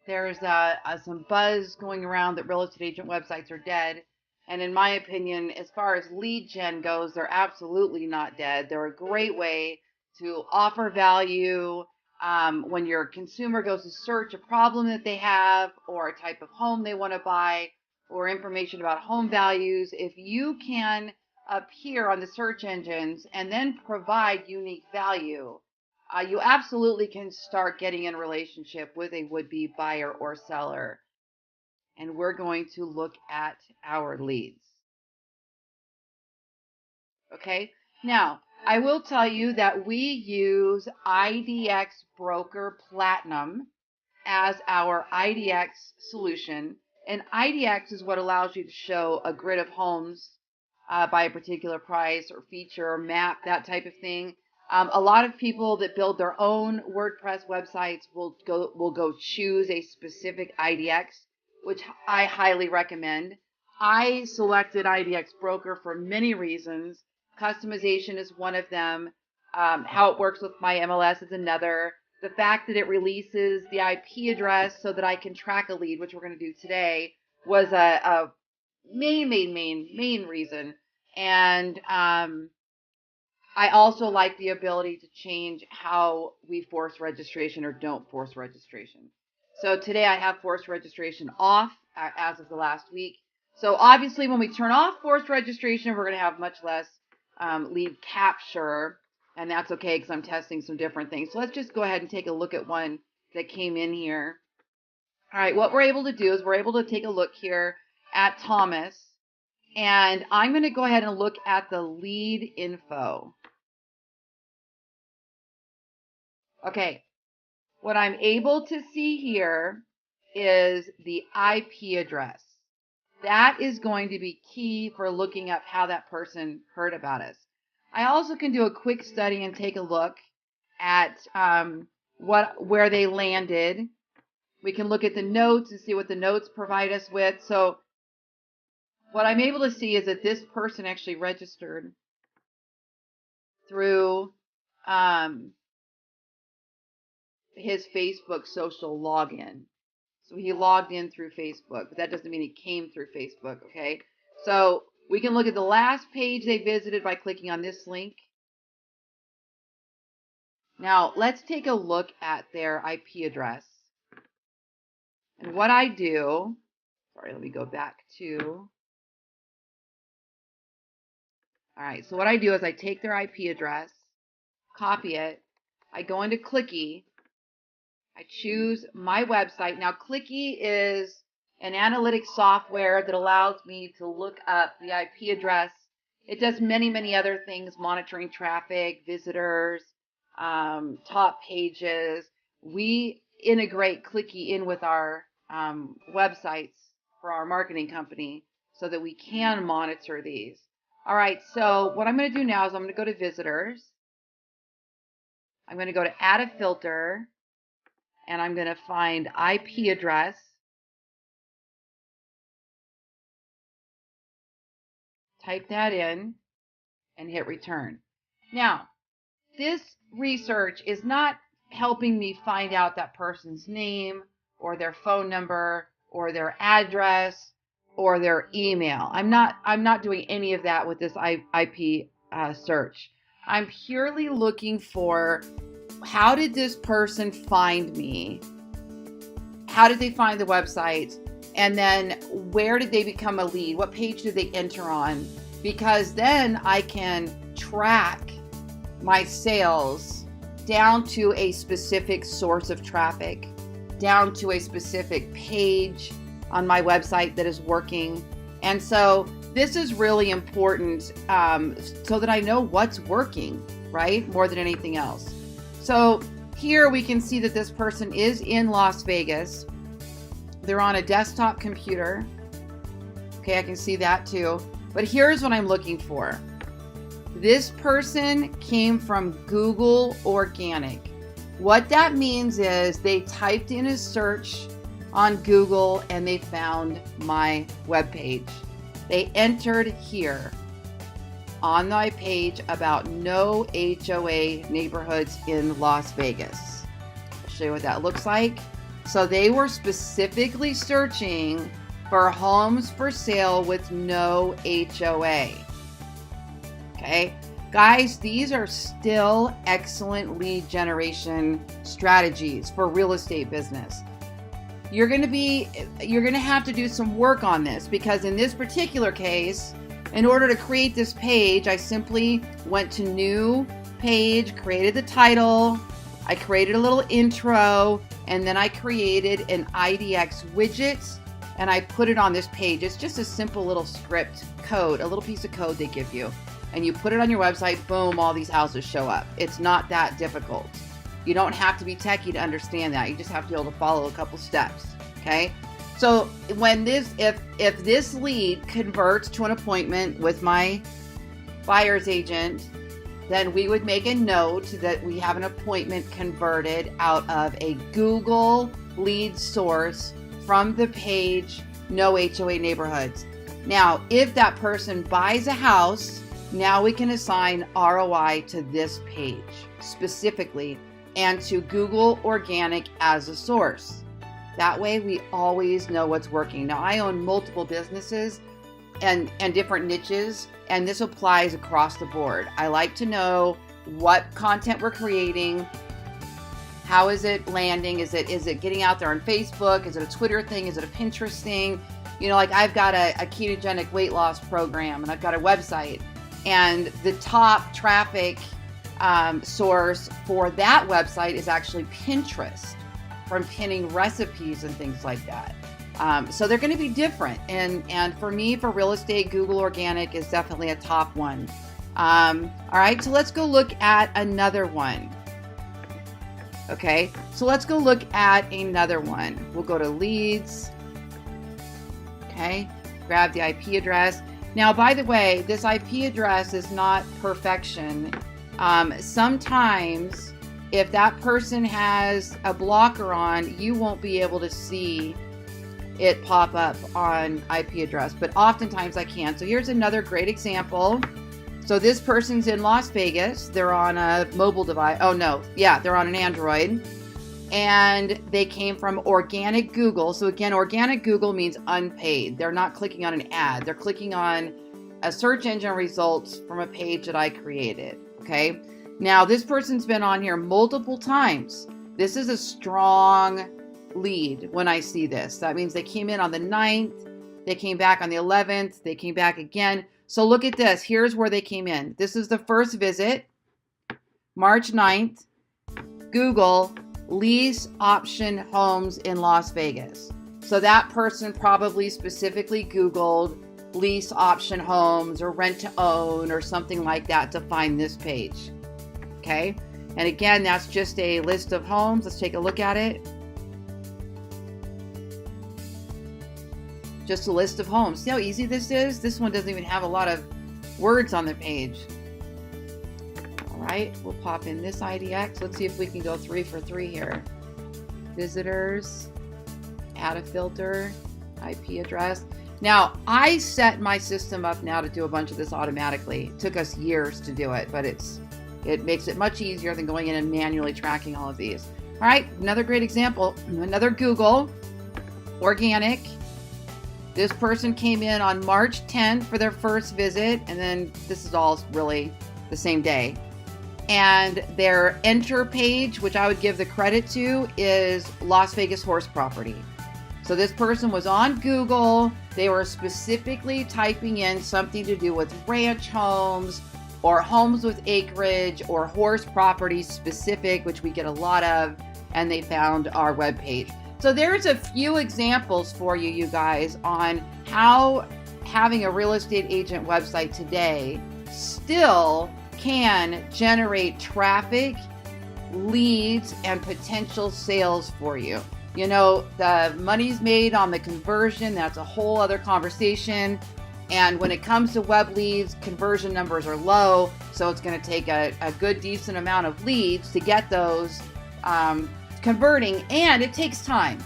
there's some buzz going around that real estate agent websites are dead. And in my opinion, as far as lead gen goes, they're absolutely not dead. They're a great way to offer value when your consumer goes to search a problem that they have or a type of home they want to buy or information about home values. If you can appear on the search engines and then provide unique value, you absolutely can start getting in a relationship with a would-be buyer or seller. And we're going to look at our leads. Okay, now I will tell you that we use IDX Broker Platinum as our IDX solution. And IDX is what allows you to show a grid of homes by a particular price or feature or map, that type of thing. A lot of people that build their own WordPress websites will go choose a specific IDX, which I highly recommend. I selected IDX Broker for many reasons. Customization is one of them. How it works with my MLS is another. The fact that it releases the IP address so that I can track a lead, which we're going to do today, was a main reason. And I also like the ability to change how we force registration or don't force registration. So today I have forced registration off as of the last week. So obviously when we turn off forced registration, we're going to have much less lead capture. And that's okay because I'm testing some different things. So let's just go ahead and take a look at one that came in here. All right, what we're able to do is we're able to take a look here at Thomas. And I'm going to go ahead and look at the lead info. Okay, what I'm able to see here is the IP address. That is going to be key for looking up how that person heard about us. I also can do a quick study and take a look at where they landed. We can look at the notes and see what the notes provide us with. So what I'm able to see is that this person actually registered through his Facebook social login. So he logged in through Facebook, but that doesn't mean he came through Facebook, okay? So we can look at the last page they visited by clicking on this link. Now, let's take a look at their IP address. And what I do, let me go back to, all right, so what I do is I take their IP address, copy it, I go into Clicky, I choose my website. Now, Clicky is an analytics software that allows me to look up the IP address. It does many other things, monitoring traffic, visitors, top pages. We integrate Clicky in with our websites for our marketing company so that we can monitor these. All right, so what I'm going to do now is I'm going to go to visitors. I'm going to go to add a filter. And I'm going to find IP address. Type that in and hit return. Now, this research is not helping me find out that person's name or their phone number or their address or their email. I'm not doing any of that with this IP search. I'm purely looking for, how did this person find me? How did they find the website? And then where did they become a lead? What page did they enter on? Because then I can track my sales down to a specific source of traffic, down to a specific page on my website that is working. And so this is really important so that I know what's working, right? More than anything else. So here we can see that this person is in Las Vegas. They're on a desktop computer. Okay, I can see that too. But here's what I'm looking for. This person came from Google Organic. What that means is they typed in a search on Google and they found my webpage. They entered here on my page about no HOA neighborhoods in Las Vegas. I'll show you what that looks like. So they were specifically searching for homes for sale with no HOA. Okay, guys, these are still excellent lead generation strategies for real estate business. You're going to have to do some work on this, because in this particular case, in order to create this page, I simply went to new page, created the title, I created a little intro, and then I created an IDX widget and I put it on this page. It's just a simple little script code, a little piece of code they give you, and you put it on your website, boom, all these houses show up. It's not that difficult. You don't have to be techie to understand that. You just have to be able to follow a couple steps, okay? So when if this lead converts to an appointment with my buyer's agent, then we would make a note that we have an appointment converted out of a Google lead source from the page No HOA Neighborhoods. Now, if that person buys a house, now we can assign ROI to this page specifically and to Google Organic as a source. That way we always know what's working. Now, I own multiple businesses and different niches, and this applies across the board. I like to know what content we're creating. How is it landing? Is it getting out there on Facebook? Is it a Twitter thing? Is it a Pinterest thing? You know, like I've got a ketogenic weight loss program, and I've got a website, and the top traffic source for that website is actually Pinterest, from pinning recipes and things like that. So they're going to be different. And for me, for real estate, Google Organic is definitely a top one. All right, so let's go look at another one. Okay, so let's go look at another one. We'll go to leads. Okay, grab the IP address. Now, by the way, this IP address is not perfection. Sometimes if that person has a blocker on, you won't be able to see it pop up on IP address, but oftentimes I can. So here's another great example. So this person's in Las Vegas. They're on a mobile device. Oh no, yeah, they're on an Android, and they came from organic Google. So again, organic Google means unpaid. They're not clicking on an ad. They're clicking on a search engine results from a page that I created. Okay. Now this person's been on here multiple times. This is a strong lead when I see this. That means they came in on the 9th, they came back on the 11th, they came back again. So look at this. Here's where they came in. This is the first visit, March 9th, Google lease option homes in Las Vegas. So that person probably specifically Googled lease option homes or rent to own or something like that to find this page. Okay. And again, that's just a list of homes. Let's take a look at it. Just a list of homes. See how easy this is? This one doesn't even have a lot of words on the page. All right, we'll pop in this IDX. Let's see if we can go 3 for 3 here. Visitors, add a filter, IP address. Now, I set my system up now to do a bunch of this automatically. It took us years to do it, but it makes it much easier than going in and manually tracking all of these. All right, another great example, another Google, organic. This person came in on March 10th for their first visit, and then this is all really the same day. And their enter page, which I would give the credit to, is Las Vegas horse property. So this person was on Google. They were specifically typing in something to do with ranch homes or homes with acreage or horse property specific, which we get a lot of, and they found our webpage. So there's a few examples for you guys, on how having a real estate agent website today still can generate traffic, leads, and potential sales for you. You know, the money's made on the conversion. That's a whole other conversation. And when it comes to web leads, conversion numbers are low. So it's going to take a good, decent amount of leads to get those converting, and it takes time.